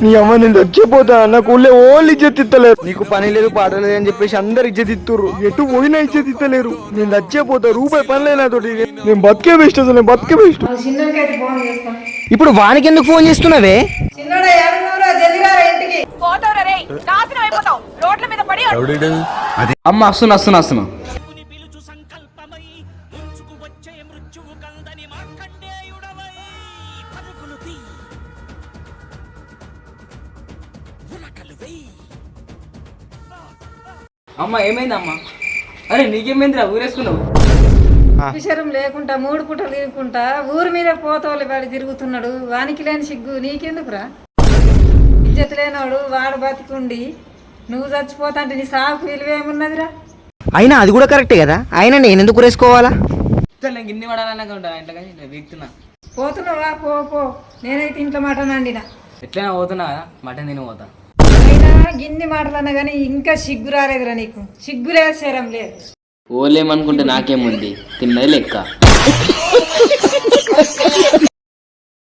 నీ అమ్మ నేను చచ్చిపోతా, నాకు ఊళ్ళో ఓళ్ళు ఇజ్జత్ ఇస్తలేరు. నీకు పని లేదు పాట లేదు అని చెప్పేసి అందరు ఇజ్జత్ ఇస్తుర్రు, ఎటు పోయినా ఇజ్జత్ ఇస్తలేరు. నేను చచ్చిపోతా, రూపాయి పని లేదు నాతోటి. నేను బతికే వేస్ట్, అసలు నేను బతికే వేస్ట్. ఇప్పుడు వానికి ఎందుకు ఫోన్ చేస్తున్నావే? అమ్మ వస్తున్నా. అమ్మ ఏమైంది అమ్మ? అరే నీకేమైందిరా ఊరేసుకున్నావు? విషయం లేకుండా 3 పూటలు తిరుగుకుంటా ఊరి మీద పోతోళ్ళు వాడు తిరుగుతున్నాడు. వానికి లేని సిగ్గు నీకెందుకురా? ఇజ్జత్ లేనోడు వాడు బతికుండి నువ్వు చచ్చిపోతా అంటే నీ సాగు విలువేమున్నదిరా? అయినా అది కూడా కరెక్టే కదా. అయినా నేను ఎందుకు ఊరేసుకోవాలా? గిన్ని పడాలన్నా ఇంట్లో వీక్తున్నా. పోతున్నావా? పో. నేనైతే ఇంట్లో మటన్ వండినా. ఎట్లయినా పోతున్నా కదా, మటన్ తిని పోతా. అయినా గిన్ని మాటలు అన్నా కానీ ఇంకా సిగ్గు రాలేదురా నీకు? సిగ్గు లేదు, శరం లేదు. ఓలేమనుకుంటే నాకేముంది, తిన్నది లెక్క.